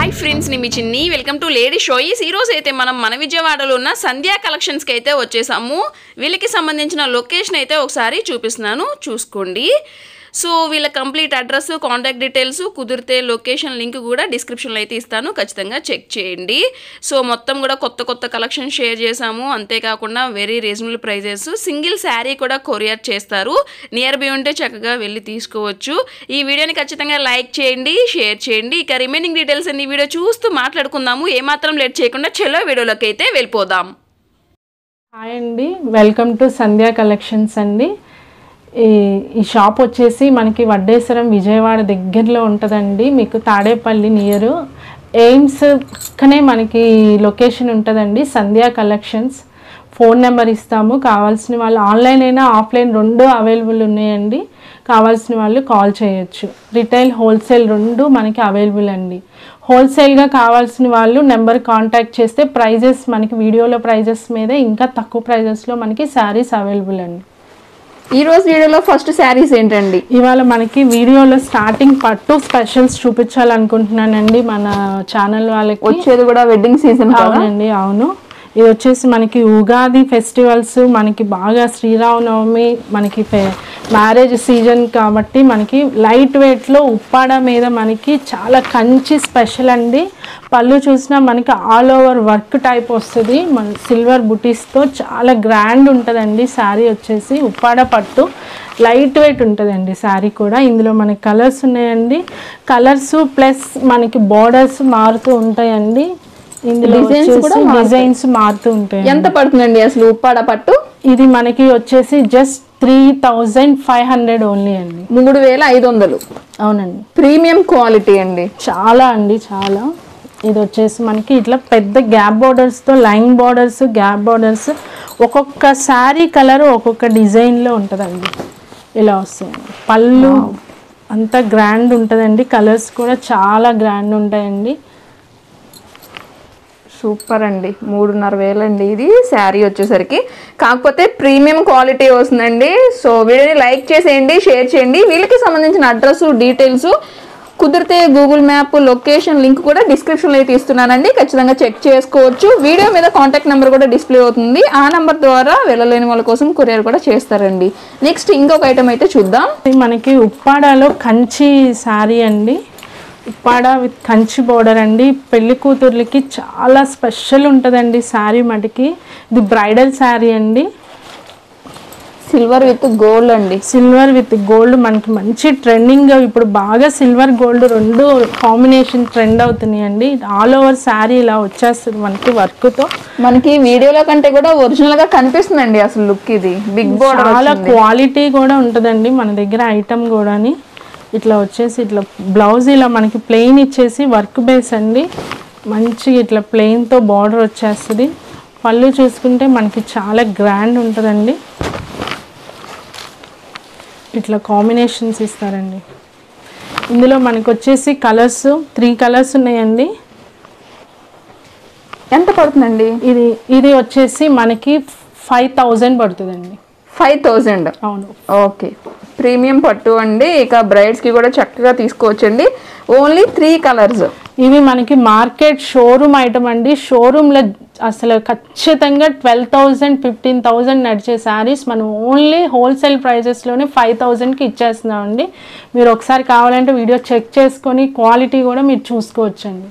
Hi friends, నేను మీ Chinni. Welcome to lady choice. ఈరోజు అయితే మనం మన విజయవాడలో ఉన్న సంధ్యా కలెక్షన్స్కి అయితే వచ్చేసాము. వీళ్ళకి సంబంధించిన లొకేషన్ అయితే ఒకసారి చూపిస్తున్నాను, చూసుకోండి. సో వీళ్ళ కంప్లీట్ అడ్రస్, కాంటాక్ట్ డీటెయిల్స్, కుదిరితే లొకేషన్ లింక్ కూడా డిస్క్రిప్షన్లో అయితే ఇస్తాను, ఖచ్చితంగా చెక్ చేయండి. సో మొత్తం కూడా కొత్త కలెక్షన్ షేర్ చేసాము. అంతేకాకుండా very reasonable prices, single sari కూడా కొరియర్ చేస్తారు. నియర్ బై ఉంటే చక్కగా వెళ్ళి తీసుకోవచ్చు. ఈ వీడియోని ఖచ్చితంగా లైక్ చేయండి, షేర్ చేయండి. ఇక రిమైనింగ్ డీటెయిల్స్ అన్ని వీడియో చూస్తూ మాట్లాడుకుందాము. ఏమాత్రం లేట్ చేయకుండా చలో వీడియోలోకి అయితే వెళ్ళిపోదాం. హాయ్ అండి, వెల్కమ్ టు సంధ్యా కలెక్షన్స్ అండి. ఈ షాప్ వచ్చేసి మనకి వడ్డేశ్వరం విజయవాడ దగ్గరలో ఉంటుందండి. మీకు తాడేపల్లి నియర్ ఎయిమ్స్ పక్కనే మనకి లొకేషన్ ఉంటుందండి. సంధ్యా కలెక్షన్స్. ఫోన్ నెంబర్ ఇస్తాము, కావాల్సిన వాళ్ళు ఆన్లైన్ అయినా ఆఫ్లైన్ రెండు అవైలబుల్ ఉన్నాయండి. కావాల్సిన వాళ్ళు కాల్ చేయొచ్చు. రిటైల్, హోల్సేల్ రెండు మనకి అవైలబుల్ అండి. హోల్సేల్గా కావాల్సిన వాళ్ళు నెంబర్ కాంటాక్ట్ చేస్తే ప్రైజెస్ మనకి వీడియోలో ప్రైజెస్ మీద ఇంకా తక్కువ ప్రైజెస్లో మనకి శారీస్ అవైలబుల్ అండి. ఈ రోజు వీడియోలో ఫస్ట్ శారీస్ ఏంటండి? ఇవాళ మనకి వీడియోలో స్టార్టింగ్ పట్టు స్పెషల్స్ చూపించాలనుకుంటున్నానండి. మన ఛానల్ వాళ్ళకి వచ్చేది కూడా వెడ్డింగ్ సీజన్. అవునండి, అవును. ఇది వచ్చేసి మనకి ఉగాది ఫెస్టివల్స్, మనకి బాగా శ్రీరామనవమి, మనకి మ్యారేజ్ సీజన్ కాబట్టి మనకి లైట్ వెయిట్లో ఉప్పాడ మీద మనకి చాలా కంచి స్పెషల్ అండి. పళ్ళు చూసినా మనకి ఆల్ ఓవర్ వర్క్ టైప్ వస్తుంది, మన సిల్వర్ బుటీస్తో చాలా గ్రాండ్ ఉంటుందండి. శారీ వచ్చేసి ఉప్పాడ పట్టు, లైట్ వెయిట్ ఉంటుందండి శారీ కూడా. ఇందులో మనకి కలర్స్ ఉన్నాయండి. కలర్స్ ప్లస్ మనకి బోర్డర్స్ మారుతూ ఉంటాయండి. ఇందులో డిజైన్స్ మారుతూ ఉంటాయి. ఎంత పడుతుందండి అసలు ఉప్పాడ పట్టు? ఇది మనకి వచ్చేసి జస్ట్ 3500 ఓన్లీ అండి. 3500. అవునండి, ప్రీమియం క్వాలిటీ అండి. చాలా అండి, చాలా. ఇది వచ్చేసి మనకి ఇట్లా పెద్ద గ్యాప్ బోర్డర్స్తో, లైన్ బోర్డర్స్, గ్యాప్ బోర్డర్స్, ఒక్కొక్క శారీ కలర్ ఒక్కొక్క డిజైన్లో ఉంటుందండి. ఇలా వస్తాయండి. పళ్ళు అంతా గ్రాండ్ ఉంటుందండి. కలర్స్ కూడా చాలా గ్రాండ్ ఉంటాయండి. సూపర్ అండి. 3500 అండి ఇది శారీ వచ్చేసరికి. కాకపోతే ప్రీమియం క్వాలిటీ వస్తుందండి. సో వీడియోని లైక్ చేసేయండి, షేర్ చేయండి. వీళ్ళకి సంబంధించిన అడ్రస్, డీటెయిల్స్, కుదిరితే గూగుల్ మ్యాప్ లొకేషన్ లింక్ కూడా డిస్క్రిప్షన్లో అయితే ఇస్తున్నానండి, ఖచ్చితంగా చెక్ చేసుకోవచ్చు. వీడియో మీద కాంటాక్ట్ నెంబర్ కూడా డిస్ప్లే అవుతుంది. ఆ నెంబర్ ద్వారా వెళ్ళలేని వాళ్ళ కోసం కొరియర్ కూడా చేస్తారండి. నెక్స్ట్ ఇంకొక ఐటమ్ అయితే చూద్దాం. మనకి ఉప్పాడలో కంచి శారీ అండి. ఉప్పాడ విత్ కంచి బోర్డర్ అండి. పెళ్లి కూతుర్లకి చాలా స్పెషల్ ఉంటుందండి శారీ మటుకి. ఇది బ్రైడల్ శారీ అండి. సిల్వర్ విత్ గోల్డ్ అండి. సిల్వర్ విత్ గోల్డ్ మనకి మంచి ట్రెండింగ్. ఇప్పుడు బాగా సిల్వర్ గోల్డ్ రెండు కాంబినేషన్ ట్రెండ్ అవుతున్నాయండి. ఆల్ ఓవర్ శారీ ఇలా వచ్చేస్తుంది మనకి వర్క్తో. మనకి వీడియోలో కంటే కూడా ఒరిజినల్ గా కనిపిస్తుందండి అసలు లుక్. ఇది బిగ్ బోర్డర్, చాలా క్వాలిటీ కూడా ఉంటుందండి మన దగ్గర ఐటమ్ కూడాని. ఇట్లా వచ్చేసి ఇట్లా బ్లౌజ్ ఇలా మనకి ప్లెయిన్ ఇచ్చేసి వర్క్ బేస్ అండి. మంచి ఇట్లా ప్లెయిన్తో బార్డర్ వచ్చేస్తుంది. పళ్ళు చూసుకుంటే మనకి చాలా గ్రాండ్ ఉంటుందండి. ఇట్లా కాంబినేషన్స్ ఇస్తారండి. ఇందులో మనకి వచ్చేసి కలర్స్ 3 కలర్స్ ఉన్నాయండి. ఎంత పడుతుందండి ఇది వచ్చేసి మనకి 5000 పడుతుందండి. 5000. అవును, ఓకే. ప్రీమియం పట్టు అండి. ఇక బ్రైడ్స్ కి కూడా చక్కగా తీసుకోవచ్చండి. Only 3 colours. ఇవి మనకి మార్కెట్ షోరూమ్ ఐటమ్ అండి. షోరూమ్లో అసలు ఖచ్చితంగా 12,000 15,000 నడిచే శారీస్ మనం ఓన్లీ హోల్సేల్ ప్రైజెస్లోనే 5000కి ఇచ్చేస్తున్నామండి. మీరు ఒకసారి కావాలంటే వీడియో చెక్ చేసుకొని క్వాలిటీ కూడా మీరు చూసుకోవచ్చండి,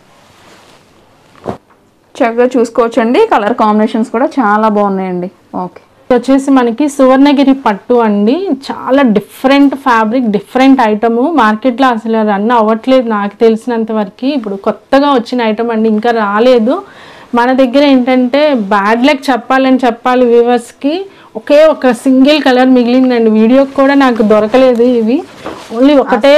చక్కగా చూసుకోవచ్చండి. కలర్ కాంబినేషన్స్ కూడా చాలా బాగున్నాయండి. ఓకే. వచ్చేసి మనకి సువర్ణగిరి పట్టు అండి. చాలా డిఫరెంట్ ఫ్యాబ్రిక్, డిఫరెంట్ ఐటము. మార్కెట్లో అసలు రన్ అవ్వట్లేదు నాకు తెలిసినంత వరకు. ఇప్పుడు కొత్తగా వచ్చిన ఐటమ్ అండి, ఇంకా రాలేదు మన దగ్గర. ఏంటంటే బ్యాడ్ లక్ చెప్పాలి వ్యూవర్స్కి, ఒకే ఒక సింగిల్ కలర్ మిగిలిందండి. వీడియోకి కూడా నాకు దొరకలేదు. ఇవి ఓన్లీ ఒకటి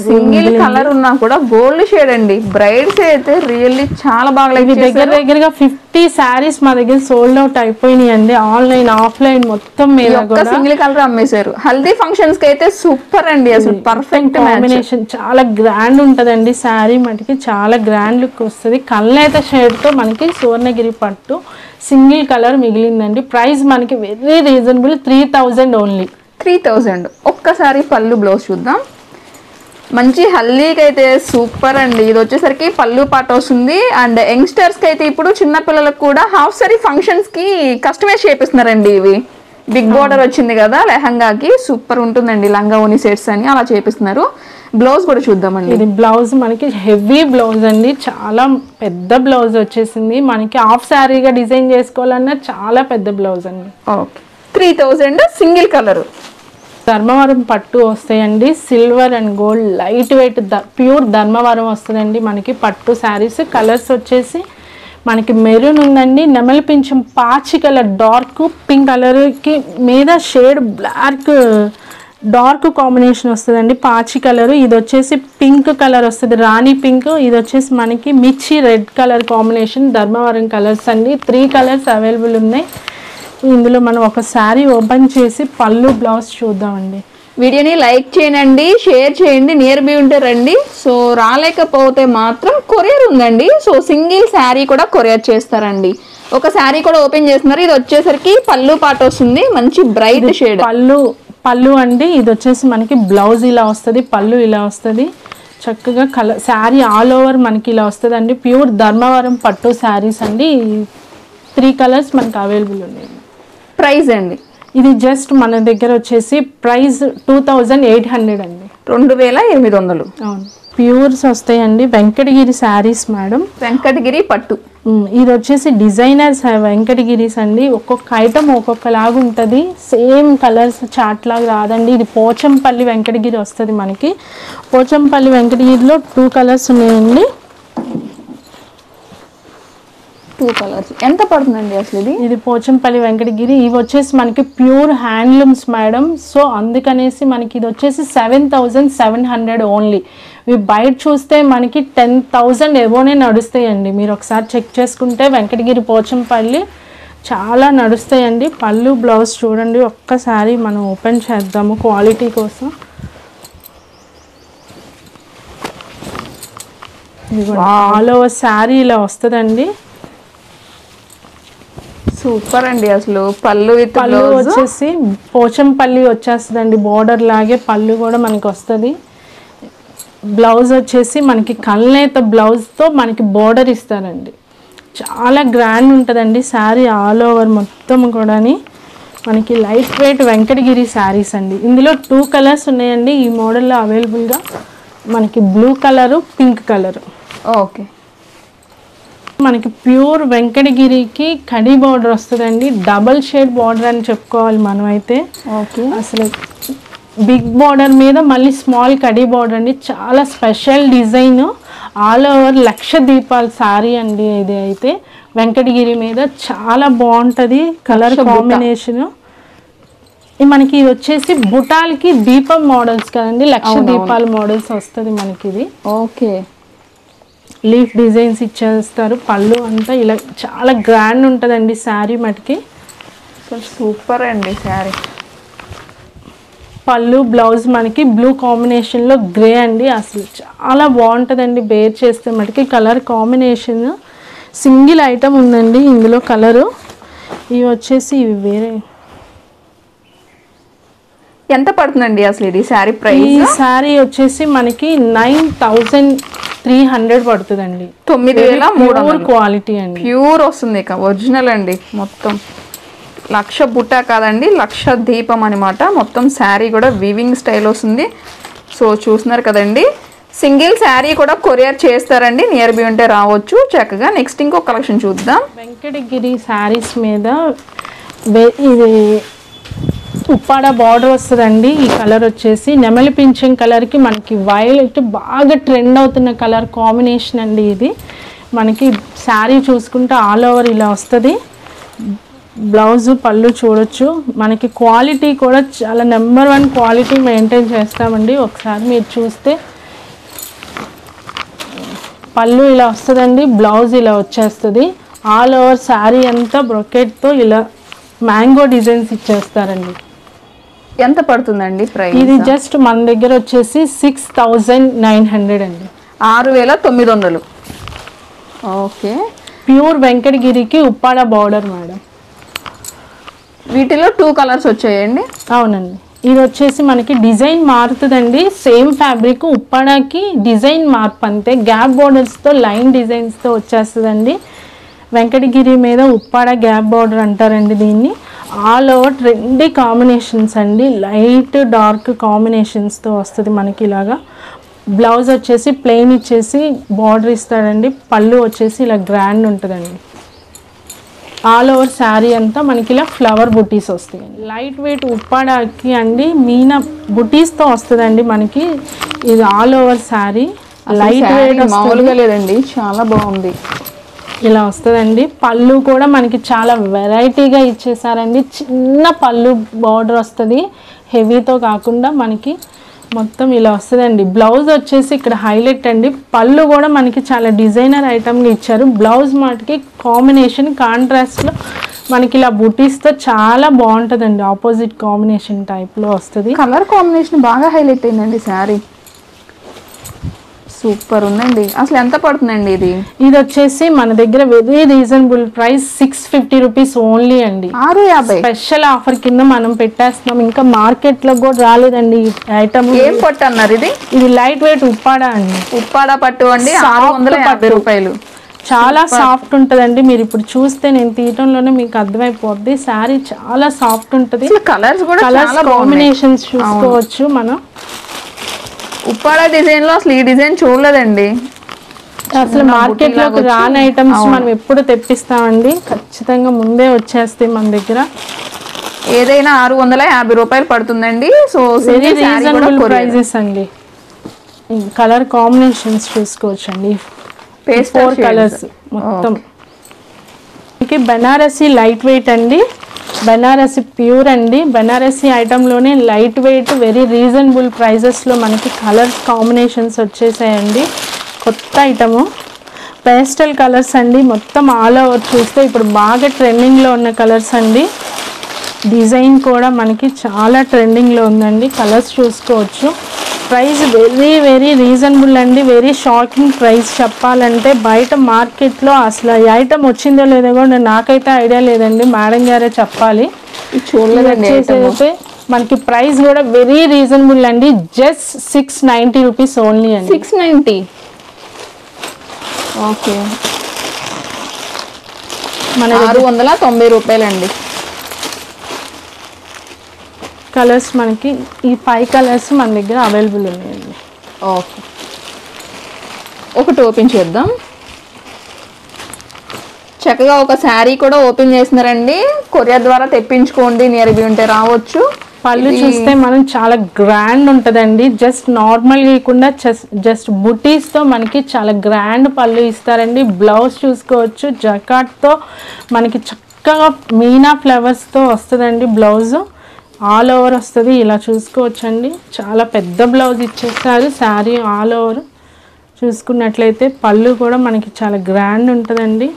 సింగిల్ కలర్ ఉన్నా కూడా గోల్డ్ షేడ్ అండి. బ్రైడ్స్ అయితే రియల్లీ చాలా బాగా లైక్ చేశారు. దగ్గరగా 50 శారీస్ మా దగ్గర సోల్డ్ అవుట్ అయిపోయినాయి అండి. ఆన్లైన్ ఆఫ్లైన్ మొత్తం మీద కూడా సింగిల్ కలర్ అమ్మేశారు. హల్దీ ఫంక్షన్స్ కి అయితే సూపర్ అండి. అసలు పర్ఫెక్ట్ కాంబినేషన్, చాలా గ్రాండ్ ఉంటుందండి శారీ మటుకి. చాలా గ్రాండ్ లుక్ వస్తుంది. కళ్ళైత షేడ్ తో మనకి సువర్ణగిరి పట్టు సింగిల్ కలర్ మిగిలిందండి. ప్రైస్ మనకి వెరీ రీజనబుల్, 3000 ఓన్లీ. 3000. ఒక్కసారి పళ్ళు బ్లౌజ్ చూద్దాం. మంచి హల్దీకి అయితే సూపర్ అండి. ఇది వచ్చేసరికి పళ్ళు పాట వస్తుంది. అండ్ యంగ్స్టర్స్కి అయితే ఇప్పుడు చిన్న పిల్లలకు కూడా హాఫ్ సారీ ఫంక్షన్స్కి కస్టమైజ్ చేపిస్తున్నారండి. ఇవి బిగ్ బోర్డర్ వచ్చింది కదా లెహంగాకి, సూపర్ ఉంటుందండి. లంగా ఓని సెట్స్ అని అలా చేపిస్తున్నారు. బ్లౌజ్ కూడా చూద్దామండి. ఇది బ్లౌజ్ మనకి హెవీ బ్లౌజ్ అండి, చాలా పెద్ద బ్లౌజ్ వచ్చేసింది. మనకి హాఫ్ శారీగా డిజైన్ చేసుకోవాలన్నా చాలా పెద్ద బ్లౌజ్ అండి. Okay, 3000 single colour. ధర్మవరం పట్టు వస్తాయండి, silver and gold light weight pure Dharmavaram వస్తుందండి మనకి పట్టు శారీస్. కలర్స్ వచ్చేసి మనకి మెరూన్ ఉందండి, నెమలి పింఛం పాచి కలర్, డార్క్ పింక్ కలర్కి మీద షేడ్ బ్లాక్ డార్క్ కాంబినేషన్ వస్తుందండి పాచి కలర్. ఇది వచ్చేసి పింక్ కలర్ వస్తుంది, రాణి పింక్. ఇది వచ్చేసి మనకి మిర్చి red colour combination. Dharmavaram colours అండి, 3 కలర్స్ అవైలబుల్ ఉన్నాయి. ఇందులో మనం ఒక శారీ ఓపెన్ చేసి పళ్ళు బ్లౌజ్ చూద్దామండి. వీడియోని లైక్ చేయండి, షేర్ చేయండి. నియర్ బై ఉంటే రండి. సో రాలేకపోతే మాత్రం కొరియర్ ఉందండి. సో సింగిల్ శారీ కూడా కొరియర్ చేస్తారండి. ఒక శారీ కూడా ఓపెన్ చేస్తున్నారు. ఇది వచ్చేసరికి పళ్ళు పాట వస్తుంది, మంచి బ్రైట్ షేడ్ పళ్ళు అండి. ఇది వచ్చేసి మనకి బ్లౌజ్ ఇలా వస్తుంది, పళ్ళు ఇలా వస్తుంది. చక్కగా కలర్ శారీ ఆల్ ఓవర్ మనకి ఇలా వస్తుంది అండి. ప్యూర్ ధర్మవరం పట్టు శారీస్ అండి. 3 కలర్స్ మనకి అవైలబుల్ ఉన్నాయి. ప్రైస్ అండి ఇది జస్ట్ మన దగ్గర వచ్చేసి ప్రైస్ 2800 అండి, 2800. అవును. ప్యూర్స్ వస్తాయండి, వెంకటగిరి శారీస్ మేడం, వెంకటగిరి పట్టు. ఇది వచ్చేసి డిజైనర్స్ వెంకటగిరీస్ అండి. ఒక్కొక్క ఐటమ్ ఒక్కొక్కలాగా ఉంటుంది, సేమ్ కలర్స్ చాట్ లాగా రాదండి. ఇది పోచంపల్లి వెంకటగిరి వస్తుంది మనకి. పోచంపల్లి వెంకటగిరిలో 2 కలర్స్ ఉన్నాయండి. 2 కలర్స్. ఎంత పడుతుందండి అసలు ఇది పోచంపల్లి వెంకటగిరి. ఇవి వచ్చేసి మనకి ప్యూర్ హ్యాండ్లూమ్స్ మేడం. సో అందుకనేసి మనకి ఇది వచ్చేసి 7700 ఓన్లీ. ఇవి బయట చూస్తే మనకి 10,000 ఎవోనే నడుస్తాయండి. మీరు ఒకసారి చెక్ చేసుకుంటే వెంకటగిరి పోచంపల్లి చాలా నడుస్తాయండి. పళ్ళు బ్లౌజ్ చూడండి ఒక్కసారి మనం ఓపెన్ చేద్దాము క్వాలిటీ కోసం. ఆల్ ఓవర్ శారీ ఇలా వస్తుందండి. సూపర్ అండి. అసలు పళ్ళు వచ్చేసి పోచంపల్లి వచ్చేస్తుందండి, బోర్డర్ లాగే పళ్ళు కూడా మనకి వస్తుంది. బ్లౌజ్ వచ్చేసి మనకి కల్నేత బ్లౌజ్తో మనకి బోర్డర్ ఇస్తారండి. చాలా గ్రాండ్ ఉంటుందండి శారీ ఆల్ ఓవర్ మొత్తం కూడా. మనకి లైట్ వెయిట్ వెంకటగిరి శారీస్ అండి. ఇందులో 2 కలర్స్ ఉన్నాయండి ఈ మోడల్లో అవైలబుల్గా. మనకి blue colour, pink colour. Okay, మనకి ప్యూర్ వెంకటగిరికి కడి బార్డర్ వస్తుందండి, డబల్ షేడ్ బార్డర్ అని చెప్పుకోవాలి మనమైతే. ఓకే, అసలు బిగ్ బార్డర్ మీద మళ్ళీ స్మాల్ కడి బార్డర్ అండి. చాలా స్పెషల్ డిజైన్, ఆల్ ఓవర్ లక్ష దీపాల శారీ అండి. ఇది అయితే వెంకటగిరి మీద చాలా బాగుంటుంది కలర్ కాంబినేషన్. మనకి ఇది వచ్చేసి బుటాలకి దీపం మోడల్స్ కదండి, లక్ష దీపాల మోడల్స్ వస్తుంది మనకి ఇది. ఓకే, లీఫ్ డిజైన్స్ ఇచ్చేస్తారు. పళ్ళు అంతా ఇలా చాలా గ్రాండ్ ఉంటుందండి శారీ మటుకి. సూపర్ అండి శారీ. పళ్ళు బ్లౌజ్ మనకి బ్లూ కాంబినేషన్లో గ్రే అండి. అసలు చాలా బాగుంటుందండి బేర్ చేస్తే మటుకి. కలర్ కాంబినేషన్ సింగిల్ ఐటమ్ ఉందండి ఇందులో కలరు. ఇవి వచ్చేసి ఇవి వేరే. ఎంత పడుతుందండి అసలు ఇది శారీ ప్రైస్? ఈ శారీ వచ్చేసి మనకి 9300 పడుతుందండి. 9300 క్వాలిటీ అండి, ప్యూర్ వస్తుంది. ఇక ఒరిజినల్ అండి. మొత్తం లక్ష బుట్ట కాదండి, లక్ష దీపం అనమాట. మొత్తం శారీ కూడా వీవింగ్ స్టైల్ వస్తుంది. సో చూస్తున్నారు కదండి. సింగిల్ శారీ కూడా కొరియర్ చేస్తారండి. నియర్ బై ఉంటే రావచ్చు చక్కగా. నెక్స్ట్ ఇంకో కలెక్షన్ చూద్దాం. వెంకటగిరి శారీస్ మీద ఇది ఉప్పాడ బార్డర్ వస్తుందండి. ఈ కలర్ వచ్చేసి నెమలి పింఛం కలర్కి మనకి వైలెట్ బాగా ట్రెండ్ అవుతున్న కలర్ కాంబినేషన్ అండి. ఇది మనకి శారీ చూసుకుంటే ఆల్ ఓవర్ ఇలా వస్తుంది. బ్లౌజ్ పళ్ళు చూడొచ్చు. మనకి క్వాలిటీ కూడా చాలా నెంబర్ 1 క్వాలిటీ మెయింటైన్ చేస్తామండి. ఒకసారి మీరు చూస్తే పళ్ళు ఇలా వస్తుందండి, బ్లౌజ్ ఇలా వచ్చేస్తుంది. ఆల్ ఓవర్ శారీ అంతా బ్రొకెట్తో ఇలా మ్యాంగో డిజైన్స్ ఇచ్చేస్తారండి. ఎంత పడుతుందండి ప్రైస్? ఇది జస్ట్ మన దగ్గర వచ్చేసి 6900 అండి, 6900. ఓకే, ప్యూర్ వెంకటగిరికి ఉప్పాడ బార్డర్ మేడం. వీటిలో 2 కలర్స్ వచ్చాయండి. అవునండి, ఇది వచ్చేసి మనకి డిజైన్ మారుతుందండి. సేమ్ ఫ్యాబ్రిక్ ఉప్పాడకి డిజైన్ మార్పు అంతే. గ్యాప్ బోర్డర్స్తో లైన్ డిజైన్స్తో వచ్చేస్తుందండి. వెంకటగిరి మీద ఉప్పాడ గ్యాప్ బోర్డర్ అంటారండి దీన్ని. ఆల్ ఓవర్ ట్రెండీ కాంబినేషన్స్ అండి. లైట్ డార్క్ కాంబినేషన్స్తో వస్తుంది మనకి ఇలాగా. బ్లౌజ్ వచ్చేసి ప్లెయిన్ ఇచ్చేసి బార్డర్ ఇస్తాడండి. పళ్ళు వచ్చేసి ఇలా గ్రాండ్ ఉంటుందండి. ఆల్ ఓవర్ శారీ అంతా మనకి ఇలా ఫ్లవర్ బుటీస్ వస్తాయి. లైట్ వెయిట్ ఉప్పాడకి అండి మీనా బుటీస్తో వస్తుందండి మనకి. ఇది all over sari light weight మామూలుగా లేదండి, చాలా బాగుంది. ఇలా వస్తుందండి. పళ్ళు కూడా మనకి చాలా వెరైటీగా ఇచ్చేసారండి. చిన్న పళ్ళు బార్డర్ వస్తుంది, హెవీతో కాకుండా మనకి మొత్తం ఇలా వస్తుందండి. బ్లౌజ్ వచ్చేసి ఇక్కడ హైలైట్ అండి. పళ్ళు కూడా మనకి చాలా డిజైనర్ ఐటమ్గా ఇచ్చారు. బ్లౌజ్ మాటకి కాంబినేషన్ కాంట్రాస్ట్లో మనకి ఇలా బుటీస్తో చాలా బాగుంటుందండి. ఆపోజిట్ కాంబినేషన్ టైప్లో వస్తుంది. కలర్ కాంబినేషన్ బాగా హైలైట్ అయిందండి శారీ. సూపర్ ఉందండి. అసలు ఎంత పడుతుందండి ఇది? ఇది వచ్చేసి మన దగ్గర very reasonable price 650 rupees only అండి. 650 స్పెషల్ ఆఫర్ కింద మనం పెట్టేస్తున్నాం. ఇంకా మార్కెట్ లో కూడా రాలేదండి ఈ ఐటమ్. ఏం పట్టు అన్నారు ఇది? ఇది లైట్ వెయిట్ ఉప్పాడ అండి. ఉప్పాడ పట్టు అండి, 650 రూపాయలు. చాలా సాఫ్ట్ ఉంటదండి. మీరు ఇప్పుడు చూస్తే నేను తీయటంలోనే మీకు అర్థమైపోద్ది. శారీ చాలా సాఫ్ట్ ఉంటది. కలర్స్ కూడా కలర్స్ కాంబినేషన్స్ చూసుకోవచ్చు మనం. ఉప్పాడ డిజైన్ లో అసలు ఈ డిజైన్ చూడలేదండి. అసలు మార్కెట్ లోకి రాని ఐటమ్స్ మనం ఎప్పుడు తెప్పిస్తామండి. ఖచ్చితంగా ముందే వచ్చేస్తాయి మన దగ్గర. ఏదైనా 650 రూపాయలు పడుతుందండి. సో వెరీ రీజనబుల్ ప్రైజెస్ అండి. కలర్ కాంబినేషన్స్ చూసుకోవచ్చు అండి. 4 కలర్స్ మొత్తం. బెనారసి లైట్ వెయిట్ అండి. బెనారసి ప్యూర్ అండి. బెనారసి ఐటెంలోనే లైట్ వెయిట్ వెరీ రీజనబుల్ ప్రైజెస్లో మనకి కలర్స్ కాంబినేషన్స్ వచ్చేసాయండి. కొత్త ఐటము పేస్టల్ కలర్స్ అండి. మొత్తం ఆల్ ఓవర్ చూస్తే ఇప్పుడు బాగా ట్రెండింగ్లో ఉన్న కలర్స్ అండి. డిజైన్ కూడా మనకి చాలా ట్రెండింగ్లో ఉందండి. కలర్స్ చూసుకోవచ్చు. ప్రైస్ వెరీ వెరీ రీజనబుల్ అండి. వెరీ షాకింగ్ ప్రైస్ చెప్పాలంటే. బయట మార్కెట్లో అసలు ఈ ఐటమ్ వచ్చిందో లేదో కూడా నాకైతే ఐడియా లేదండి. మేడం గారే చెప్పాలి. చూడలేదండి. మనకి ప్రైస్ కూడా వెరీ రీజనబుల్ అండి. జస్ట్ 690 రూపీస్ ఓన్లీ అండి. 690. ఓకే, మన 690 రూపాయలండి. కలర్స్ మనకి ఈ 5 కలర్స్ మన దగ్గర అవైలబుల్ ఉన్నాయండి. ఓకే, ఒకటి ఓపెన్ చేద్దాం. చక్కగా ఒక శారీ కూడా ఓపెన్ చేస్తున్నారండి. కొరియర్ ద్వారా తెప్పించుకోండి. నియర్ బై ఉంటే రావచ్చు. పళ్ళు చూస్తే మనం చాలా గ్రాండ్ ఉంటుందండి. జస్ట్ నార్మల్ కాకుండా జస్ట్ బుటీస్తో మనకి చాలా గ్రాండ్ పళ్ళు ఇస్తారండి. బ్లౌజ్ చూసుకోవచ్చు. జకాట్తో మనకి చక్కగా మీనా ఫ్లవర్స్తో వస్తుందండి. బ్లౌజ్ ఆల్ ఓవర్ వస్తుంది. ఇలా చూసుకోవచ్చండి. చాలా పెద్ద బ్లౌజ్ ఇచ్చేస్తారు. శారీ ఆల్ ఓవర్ చూసుకున్నట్లయితే పళ్ళు కూడా మనకి చాలా గ్రాండ్ ఉంటుందండి.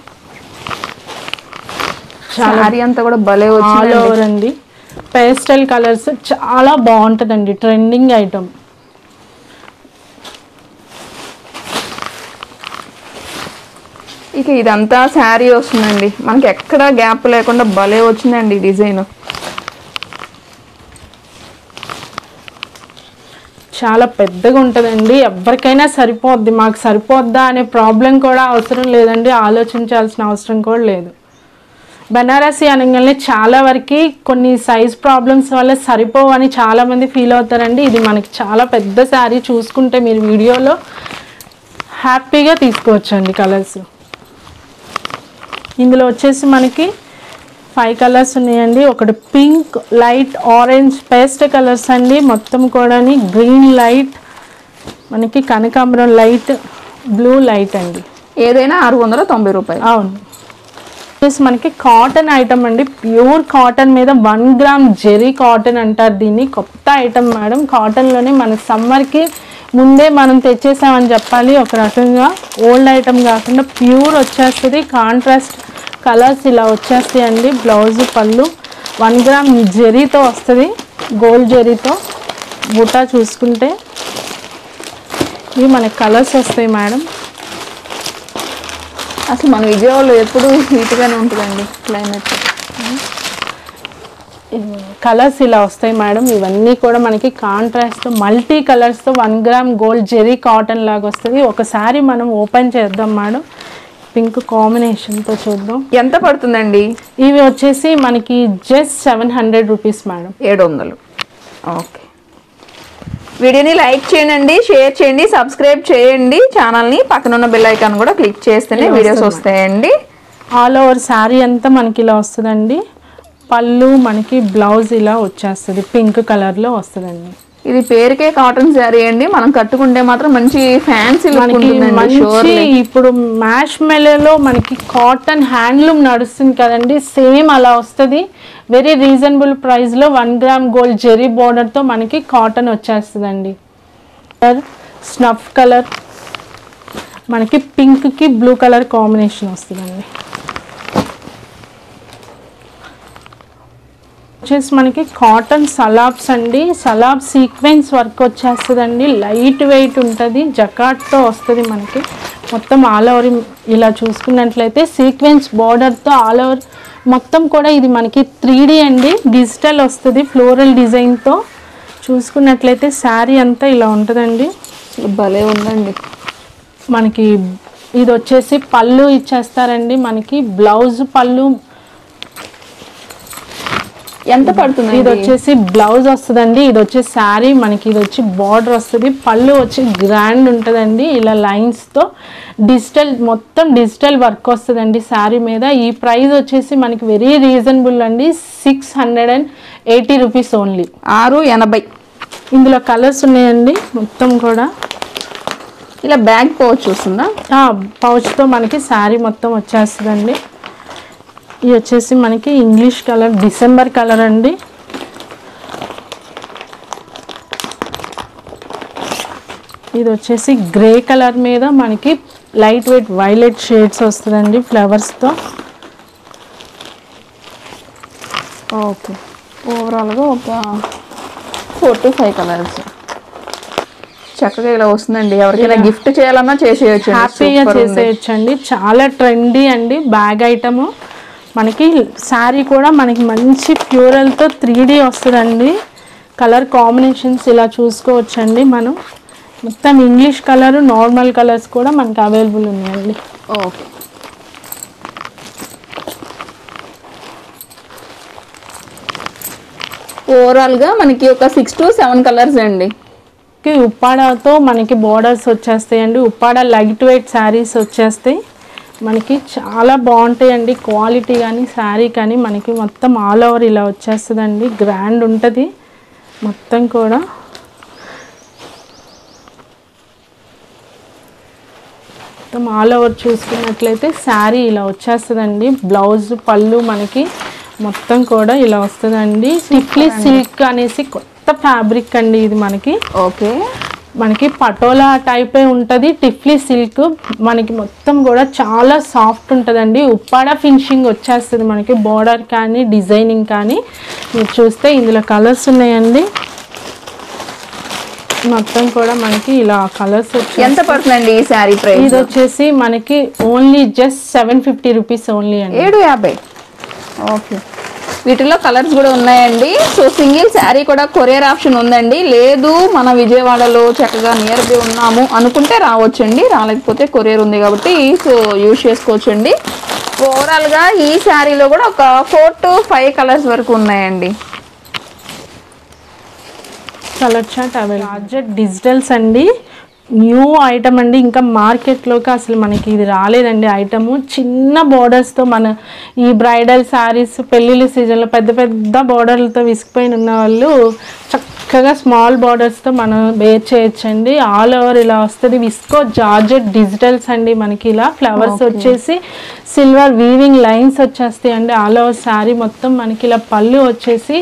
శారీ అంతా కూడా భలే వచ్చింది. ఆల్ ఓవర్ అండి. పేస్టల్ కలర్స్ చాలా బాగుంటుందండి. Trending item. ఇక ఇదంతా శారీ వస్తుందండి. మనకి ఎక్కడ గ్యాప్ లేకుండా భలే వచ్చిందండి డిజైన్. చాలా పెద్దగా ఉంటుందండి. ఎవరికైనా సరిపోద్ది. మాకు సరిపోద్దా అనే ప్రాబ్లం కూడా అవసరం లేదండి. ఆలోచించాల్సిన అవసరం కూడా లేదు. బనారసి అనగానే చాలా వరకు కొన్ని సైజ్ ప్రాబ్లమ్స్ వల్ల సరిపోవని చాలామంది ఫీల్ అవుతారండి. ఇది మనకి చాలా పెద్ద శారీ. చూసుకుంటే మీరు వీడియోలో హ్యాపీగా తీసుకోవచ్చండి కలర్స్. ఇందులో వచ్చేసి మనకి 5 కలర్స్ ఉన్నాయండి. ఒకటి pink, light orange, paste colours అండి. మొత్తం కూడా గ్రీన్ లైట్, మనకి కనకాంబరం లైట్, బ్లూ లైట్ అండి. ఏదైనా 690 రూపాయలు. అవును. మనకి కాటన్ ఐటమ్ అండి. ప్యూర్ కాటన్ మీద 1 గ్రామ్ జెరీ కాటన్ అంటారు దీన్ని. కొత్త ఐటమ్ మేడం. కాటన్లోనే మనకి సమ్మర్కి ముందే మనం తెచ్చేసామని చెప్పాలి. ఒక రకంగా ఓల్డ్ ఐటమ్ కాకుండా ప్యూర్ వచ్చేస్తుంది. కాంట్రాస్ట్ కలర్స్ ఇలా వచ్చేస్తాయి అండి. బ్లౌజ్ పళ్ళు 1 గ్రామ్ జెరీతో వస్తుంది. గోల్డ్ జెరీతో బుటా చూసుకుంటే ఇవి మనకి కలర్స్ వస్తాయి మేడం. అసలు మన విజయవాడలో ఎప్పుడు హీట్గానే ఉంటుందండి క్లైమేట్. కలర్స్ ఇలా వస్తాయి మేడం. ఇవన్నీ కూడా మనకి కాంట్రాస్ట్ మల్టీ కలర్స్తో 1 గ్రామ్ గోల్డ్ జెరీ కాటన్ లాగా వస్తుంది. ఒకసారి మనం ఓపెన్ చేద్దాం మేడం. పింక్ కాంబినేషన్తో చూద్దాం. ఎంత పడుతుందండి? ఇవి వచ్చేసి మనకి జస్ట్ 700 రూపీస్ మేడం. 700. ఓకే. వీడియోని లైక్ చేయండి, షేర్ చేయండి, సబ్స్క్రైబ్ చేయండి ఛానల్ని. పక్కన ఉన్న బెల్ ఐకాన్ కూడా క్లిక్ చేస్తేనే వీడియోస్ వస్తాయండి. ఆల్ ఓవర్ శారీ అంతా మనకి ఇలా వస్తుందండి. పళ్ళు మనకి బ్లౌజ్ ఇలా వచ్చేస్తుంది, పింక్ కలర్లో వస్తుందండి. ఇది పేరుకే కాటన్ శారీ అండి, మనం కట్టుకుంటే మాత్రం మంచి ఫ్యాన్సీ లుక్ ఉంటుందండి. మంచి ఇప్పుడు మ్యాష్ మెలలో మనకి కాటన్ హ్యాండ్లూమ్ నడుస్తుంది కదండి, సేమ్ అలా వస్తుంది. వెరీ రీజనబుల్ ప్రైస్లో 1 గ్రామ్ గోల్డ్ జెరీ బోర్డర్తో మనకి కాటన్ వచ్చేస్తుందండి. స్నఫ్ కలర్ మనకి పింక్కి బ్లూ కలర్ కాంబినేషన్ వస్తుందండి. వచ్చేసి మనకి కాటన్ సలాబ్స్ అండి. సలాబ్ సీక్వెన్స్ వర్క్ వచ్చేస్తుందండి. లైట్ వెయిట్ ఉంటుంది, జకాట్తో వస్తుంది మనకి. మొత్తం ఆల్ ఓవర్ ఇలా చూసుకున్నట్లయితే సీక్వెన్స్ బార్డర్తో ఆల్ ఓవర్ మొత్తం కూడా ఇది మనకి 3D అండి, డిజిటల్ వస్తుంది ఫ్లోరల్ డిజైన్తో. చూసుకున్నట్లయితే శారీ అంతా ఇలా ఉంటుందండి. భలే ఉందండి. మనకి ఇది వచ్చేసి పళ్ళు ఇచ్చేస్తారండి. మనకి బ్లౌజ్ పళ్ళు ఎంత పడుతుంది? ఇది వచ్చేసి బ్లౌజ్ వస్తుందండి. ఇది వచ్చేసి శారీ మనకి, ఇది వచ్చి బార్డర్ వస్తుంది. పళ్ళు వచ్చి గ్రాండ్ ఉంటుందండి, ఇలా లైన్స్తో డిజిటల్ మొత్తం డిజిటల్ వర్క్ వస్తుందండి శారీ మీద. ఈ ప్రైస్ వచ్చేసి మనకి వెరీ రీజనబుల్ అండి, 680 రూపీస్ ఓన్లీ. 680. ఇందులో కలర్స్ ఉన్నాయండి మొత్తం కూడా. ఇలా బ్యాగ్ పౌచ్ వస్తుందా? పౌచ్తో మనకి శారీ మొత్తం వచ్చేస్తుందండి. ఇది వచ్చేసి మనకి ఇంగ్లీష్ కలర్, డిసెంబర్ కలర్ అండి. ఇది వచ్చేసి గ్రే కలర్ మీద మనకి లైట్ వెయిట్ వైలెట్ షేడ్స్ వస్తుందండి ఫ్లవర్స్తో. ఓకే. ఓవరాల్గా ఒక 4 to 5 కలర్స్ చక్కగా ఇలా వస్తుందండి. ఎవరికైనా గిఫ్ట్ చేయాలన్నా చేసేయచ్చు, హ్యాపీగా చేసేయచ్చండి. చాలా ట్రెండీ అండి బ్యాగ్ ఐటము. మనకి శారీ కూడా మనకి మంచి ఫ్యూరల్తో 3D వస్తుందండి. కలర్ కాంబినేషన్స్ ఇలా చూసుకోవచ్చండి. మనం మొత్తం ఇంగ్లీష్ కలర్, నార్మల్ కలర్స్ కూడా మనకి అవైలబుల్ ఉన్నాయండి. ఓకే. ఓవరాల్గా మనకి ఒక 6 to 7 కలర్స్ అండి. ఉప్పాడతో మనకి బోర్డర్స్ వచ్చేస్తాయండి. ఉప్పాడ లైట్ వెయిట్ శారీస్ వచ్చేస్తాయి మనకి, చాలా బాగుంటాయండి. క్వాలిటీ కానీ శారీ కానీ మనకి మొత్తం ఆల్ ఓవర్ ఇలా వచ్చేస్తుందండి. గ్రాండ్ ఉంటుంది మొత్తం కూడా. మొత్తం ఆల్ ఓవర్ చూసుకున్నట్లయితే శారీ ఇలా వచ్చేస్తుందండి. బ్లౌజ్ పళ్ళు మనకి మొత్తం కూడా ఇలా వస్తుందండి. టిఫ్లీ సిల్క్ అనేసి కొత్త ఫ్యాబ్రిక్ అండి ఇది మనకి. ఓకే. మనకి పటోలా టైపే ఉంటుంది. టిఫ్లీ సిల్క్ మనకి మొత్తం కూడా చాలా సాఫ్ట్ ఉంటుందండి. ఉప్పాడ ఫినిషింగ్ వచ్చేస్తుంది మనకి, బోర్డర్ కానీ డిజైనింగ్ కానీ. మీరు చూస్తే ఇందులో కలర్స్ ఉన్నాయండి. మొత్తం కూడా మనకి ఇలా కలర్స్ వచ్చి. ఎంత పడుతుందండి ఈ శారీ ప్రైస్? ఇది వచ్చేసి మనకి ఓన్లీ జస్ట్ 750 రూపీస్ ఓన్లీ అండి. 750. ఓకే. వీటిలో కలర్స్ కూడా ఉన్నాయండి. సో సింగిల్ శారీ కూడా కొరియర్ ఆప్షన్ ఉందండి. లేదు మన విజయవాడలో చక్కగా నియర్ బై ఉన్నాము అనుకుంటే రావచ్చండి, రాలేకపోతే కొరియర్ ఉంది కాబట్టి సో యూజ్ చేసుకోవచ్చండి. ఓవరాల్గా ఈ శారీలో కూడా ఒక 4 to 5 కలర్స్ వరకు ఉన్నాయండి. Colour chart available. డిజిటల్స్ అండి, న్యూ ఐటమ్ అండి. ఇంకా మార్కెట్లోకి అసలు మనకి ఇది రాలేదండి ఐటము. చిన్న బోర్డర్స్తో మన ఈ బ్రైడల్ శారీస్ పెళ్ళిళ్ళ సీజన్లో పెద్ద పెద్ద బోర్డర్లతో విసిగిపోయిన ఉన్న వాళ్ళు చక్కగా స్మాల్ బార్డర్స్తో మనం వేర్ చేయొచ్చండి. ఆల్ ఓవర్ ఇలా వస్తుంది. విస్కో జార్జెట్ డిజిటల్స్ అండి మనకి. ఇలా ఫ్లవర్స్ వచ్చేసి సిల్వర్ వీవింగ్ లైన్స్ వచ్చేస్తాయి అండి. ఆల్ ఓవర్ శారీ మొత్తం మనకి ఇలా పళ్ళు వచ్చేసి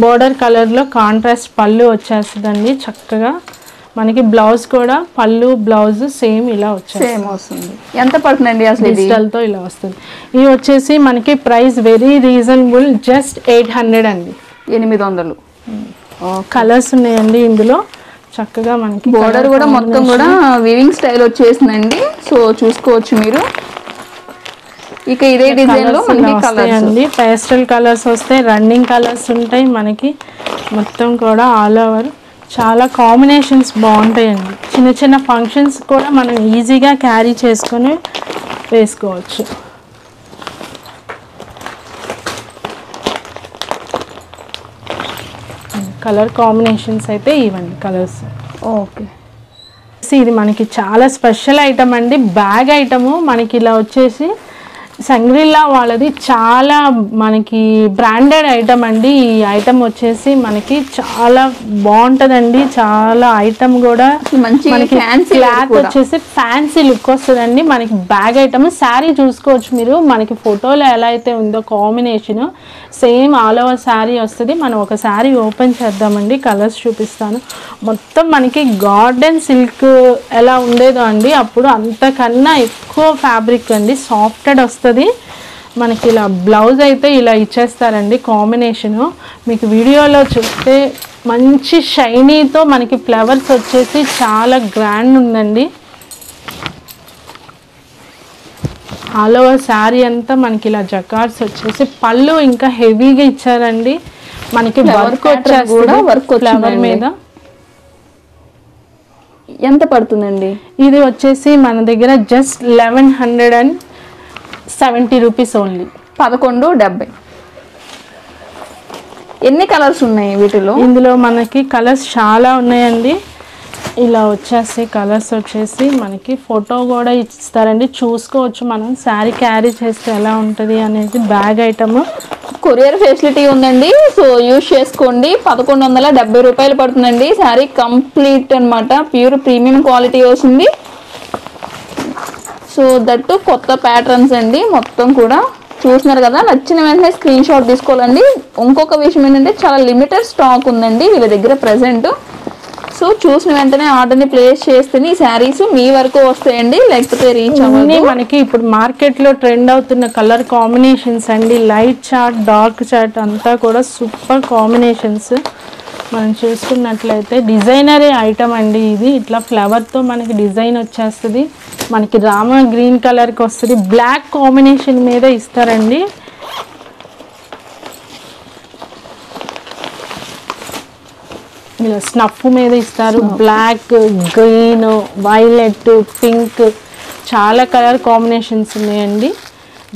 బోర్డర్ కలర్లో కాంట్రాస్ట్ పళ్ళు వచ్చేస్తుందండి. చక్కగా మనకి బ్లౌజ్ కూడా పళ్ళు బ్లౌజ్ సేమ్ ఇలా వస్తుంది. ఎంత పడుతుందండి అసలు? డిజిటల్తో ఇలా వస్తుంది. ఇది వచ్చేసి మనకి ప్రైస్ వెరీ రీజనబుల్, జస్ట్ 800 అండి. 800. కలర్స్ ఉన్నాయండి ఇందులో. చక్కగా మనకి బోర్డర్ కూడా మొత్తం కూడా వీవింగ్ స్టైల్ వచ్చేసిందండి. సో చూసుకోవచ్చు మీరు. ఇక ఇదే డిజైన్ లో మనకి కలర్స్ అండి, పేస్టల్ కలర్స్ వస్తాయి, రన్నింగ్ కలర్స్ ఉంటాయి మనకి. మొత్తం కూడా ఆల్ ఓవర్ చాలా కాంబినేషన్స్ బాగుంటాయండి. చిన్న చిన్న ఫంక్షన్స్ కూడా మనం ఈజీగా క్యారీ చేసుకొని వేసుకోవచ్చు. కలర్ కాంబినేషన్స్ అయితే ఇవ్వండి కలర్స్. ఓకే, ఇది మనకి చాలా స్పెషల్ ఐటమ్ అండి, బ్యాగ్ ఐటము. మనకి ఇలా వచ్చేసి సంగ్రిల్లా వాళ్ళది చాలా మనకి బ్రాండెడ్ ఐటమ్ అండి. ఈ ఐటమ్ వచ్చేసి మనకి చాలా బాగుంటుందండి. చాలా ఐటమ్ కూడా మంచి మనకి fancy క్లాత్ వచ్చేసి ఫ్యాన్సీ లుక్ వస్తుందండి. మనకి బ్యాగ్ ఐటమ్ శారీ చూసుకోవచ్చు మీరు. మనకి ఫోటోలో ఎలా అయితే ఉందో combination same all over sari వస్తుంది. మనం ఒక శారీ ఓపెన్ చేద్దామండి, కలర్స్ చూపిస్తాను. మొత్తం మనకి గార్డెన్ సిల్క్ ఎలా ఉండేదో అండి అప్పుడు, అంతకన్నా ఎక్కువ ఫ్యాబ్రిక్ అండి, సాఫ్టెడ్ వస్తుంది మనకి. ఇలా బ్లౌజ్ అయితే ఇలా ఇచ్చేస్తారండి కాంబినేషను. మీకు వీడియోలో చూస్తే మంచి షైనీతో మనకి ఫ్లవర్స్ వచ్చేసి చాలా గ్రాండ్ ఉందండి. ఆల్ ఓవర్ శారీ అంతా మనకి ఇలా జకార్డ్స్ వచ్చేసి, పళ్ళు ఇంకా హెవీగా ఇచ్చారండి. మనకి వర్క్ వచ్చేసి వర్క్ ఫ్లవర్ మీద. ఎంత పడుతుందండి ఇది వచ్చేసి మన దగ్గర జస్ట్ 1170 రూపీస్ ఓన్లీ. 1170. ఎన్ని కలర్స్ ఉన్నాయి వీటిలో? ఇందులో మనకి కలర్స్ చాలా ఉన్నాయండి. ఇలా వచ్చేసి కలర్స్ వచ్చేసి మనకి ఫోటో కూడా ఇస్తారండి, చూసుకోవచ్చు మనం శారీ క్యారీ చేస్తే ఎలా ఉంటుంది అనేది. బ్యాగ్ ఐటమ్ కొరియర్ ఫెసిలిటీ ఉందండి, సో యూజ్ చేసుకోండి. 1170 రూపాయలు పడుతుందండి. శారీ కంప్లీట్ అన్నమాట, ప్యూర్ ప్రీమియం క్వాలిటీ వస్తుంది. సో దట్టు కొత్త ప్యాటర్న్స్ అండి, మొత్తం కూడా చూస్తున్నారు కదా. నచ్చిన వెంటనే స్క్రీన్ షాట్ తీసుకోవాలండి. ఇంకొక విషయం ఏంటంటే చాలా లిమిటెడ్ స్టాక్ ఉందండి వీళ్ళ దగ్గర ప్రెసెంట్. సో చూసిన వెంటనే ఆర్డర్ని ప్లేస్ చేస్తేనే ఈ శారీస్ మీ వరకు వస్తాయండి, లేకపోతే రీచ్ అవ్వండి. మనకి ఇప్పుడు మార్కెట్లో ట్రెండ్ అవుతున్న కలర్ కాంబినేషన్స్ అండి. లైట్ చార్ట్, డార్క్ చార్ట్ అంతా కూడా సూపర్ కాంబినేషన్స్. మనం చూసుకున్నట్లయితే డిజైనరీ ఐటమ్ అండి ఇది. ఇట్లా ఫ్లవర్తో మనకి డిజైన్ వచ్చేస్తుంది. మనకి రామ గ్రీన్ కలర్కి వస్తుంది, బ్లాక్ కాంబినేషన్ మీద ఇస్తారండి. ఇలా స్నఫ్ మీద ఇస్తారు, బ్లాక్, గ్రీన్, వైలెట్, పింక్, చాలా కలర్ కాంబినేషన్స్ ఉన్నాయండి.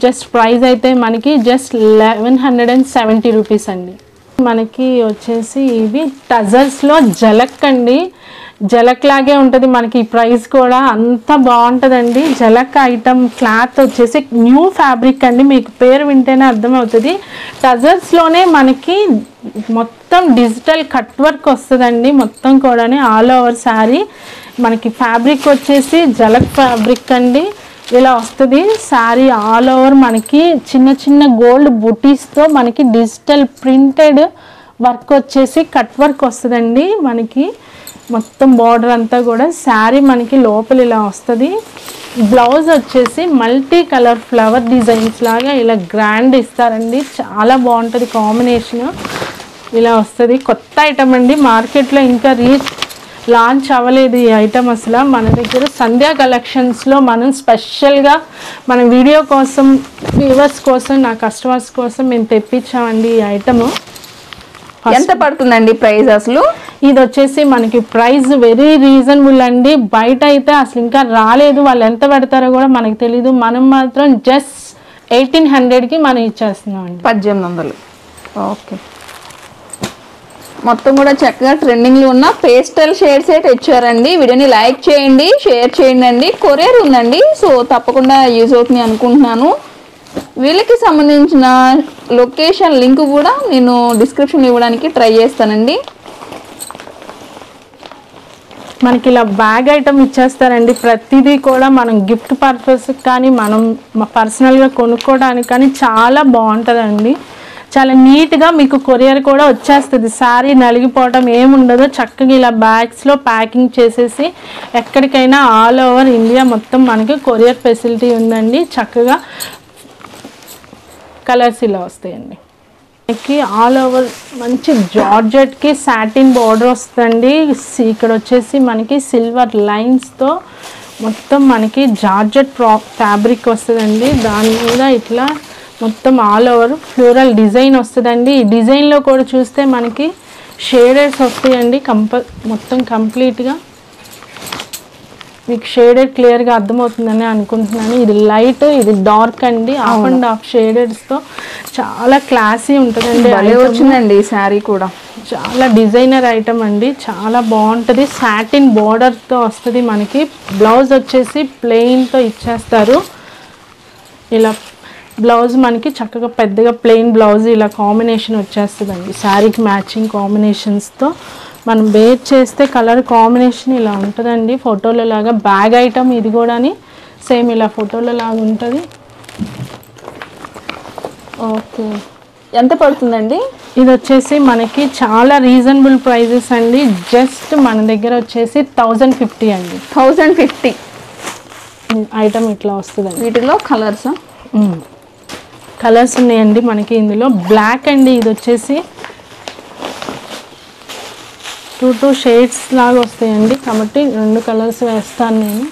జస్ట్ ప్రైస్ అయితే మనకి జస్ట్ 1170 రూపీస్ అండి. మనకి వచ్చేసి ఇవి టజర్స్లో జలక్ అండి. జలక్ లాగే ఉంటుంది మనకి. ఈ ప్రైస్ కూడా అంత బాగుంటుందండి. జలక్ ఐటమ్ క్లాత్ వచ్చేసి న్యూ ఫ్యాబ్రిక్ అండి, మీకు పేరు వింటేనే అర్థమవుతుంది. టజర్స్లోనే మనకి మొత్తం డిజిటల్ కట్ వర్క్ వస్తుందండి, మొత్తం కూడా ఆల్ ఓవర్ శారీ. మనకి ఫ్యాబ్రిక్ వచ్చేసి జలక్ ఫ్యాబ్రిక్ అండి. ఇలా వస్తుంది శారీ ఆల్ ఓవర్. మనకి చిన్న చిన్న గోల్డ్ బుటీస్తో మనకి డిజిటల్ ప్రింటెడ్ వర్క్ వచ్చేసి కట్ వర్క్ వస్తుందండి మనకి. మొత్తం బార్డర్ అంతా కూడా శారీ మనకి లోపల ఇలా వస్తుంది. బ్లౌజ్ వచ్చేసి మల్టీ కలర్ ఫ్లవర్ డిజైన్స్ లాగా ఇలా గ్రాండ్ ఇస్తారండి, చాలా బాగుంటుంది కాంబినేషన్. ఇలా వస్తుంది. కొత్త ఐటమ్ అండి, మార్కెట్లో ఇంకా లాంచ్ అవ్వలేదు ఈ ఐటమ్ అసలు. మన దగ్గర సంధ్యా కలెక్షన్స్లో మనం స్పెషల్గా మన వీడియో కోసం, వ్యూవర్స్ కోసం, నా కస్టమర్స్ కోసం మేము తెప్పించామండి ఈ ఐటమ్. ఎంత పడుతుందండి ప్రైస్ అసలు? ఇది వచ్చేసి మనకి ప్రైస్ వెరీ రీజనబుల్ అండి. బయట అయితే అసలు ఇంకా రాలేదు, వాళ్ళు ఎంత పెడతారో కూడా మనకు తెలీదు. మనం మాత్రం జస్ట్ 1800కి మనం ఇచ్చేస్తున్నాం అండి. 1800. ఓకే, మొత్తం కూడా చక్కగా ట్రెండింగ్లో ఉన్న పేస్టల్ షేడ్స్ అయితే ఇచ్చారండి. వీడియోని లైక్ చేయండి, షేర్ చేయండి అండి. కొరియర్ ఉందండి, సో తప్పకుండా యూజ్ అవుతుంది అనుకుంటున్నాను. వీళ్ళకి సంబంధించిన లొకేషన్ లింక్ కూడా నేను డిస్క్రిప్షన్ ఇవ్వడానికి ట్రై చేస్తానండి. మనకి ఇలా బ్యాగ్ ఐటమ్ ఇచ్చేస్తారండి. ప్రతిదీ కూడా మనం గిఫ్ట్ పర్పస్ కానీ మనం పర్సనల్గా కొనుక్కోవడానికి కానీ చాలా బాగుంటుందండి. చాలా నీట్గా మీకు కొరియర్ కూడా వచ్చేస్తుంది. శారీ నలిగిపోవడం ఏముండదు. చక్కగా ఇలా బ్యాగ్స్లో ప్యాకింగ్ చేసేసి ఎక్కడికైనా ఆల్ ఓవర్ ఇండియా మొత్తం మనకి కొరియర్ ఫెసిలిటీ ఉందండి. చక్కగా కలర్స్ ఇలా వస్తాయండి. మనకి ఆల్ ఓవర్ మంచి జార్జెట్కి సాటిన్ బార్డర్ వస్తుందండి. ఇక్కడ వచ్చేసి మనకి సిల్వర్ లైన్స్తో మొత్తం మనకి జార్జెట్ ఫ్యాబ్రిక్ వస్తుందండి. దాని మీద ఇట్లా మొత్తం ఆల్ ఓవర్ ఫ్లోరల్ డిజైన్ వస్తుందండి. ఈ డిజైన్లో కూడా చూస్తే మనకి షేడెడ్స్ వస్తాయండి. మొత్తం కంప్లీట్గా మీకు షేడెడ్ క్లియర్గా అర్థమవుతుందని అనుకుంటున్నాను. ఇది లైట్, ఇది డార్క్ అండి. ఆఫ్ అండ్ ఆఫ్ షేడెడ్స్తో చాలా క్లాసీ ఉంటుందండి. వచ్చిందండి ఈ శారీ కూడా చాలా డిజైనర్ ఐటమ్ అండి, చాలా బాగుంటుంది. సాటిన్ బోర్డర్తో వస్తుంది. మనకి బ్లౌజ్ వచ్చేసి ప్లెయిన్తో ఇచ్చేస్తారు. ఇలా బ్లౌజ్ మనకి చక్కగా పెద్దగా ప్లెయిన్ బ్లౌజ్ ఇలా కాంబినేషన్ వచ్చేస్తుందండి. శారీకి మ్యాచింగ్ కాంబినేషన్స్తో మనం వేర్ చేస్తే కలర్ కాంబినేషన్ ఇలా ఉంటుందండి. ఫోటోలో లాగా బ్యాగ్ ఐటమ్ ఇది కూడా సేమ్ ఇలా ఫోటోలో లాగా ఉంటుంది. ఓకే, ఎంత పడుతుందండి? ఇది వచ్చేసి మనకి చాలా రీజనబుల్ ప్రైజెస్ అండి. జస్ట్ మన దగ్గర వచ్చేసి 1050 అండి. 1050 ఐటమ్ ఇట్లా వస్తుందండి. వీటిలో కలర్స్ ఉన్నాయండి మనకి. ఇందులో బ్లాక్ అండి. ఇది వచ్చేసి 2 షేడ్స్ లాగా వస్తాయండి, కాబట్టి 2 కలర్స్ వేస్తాను నేను.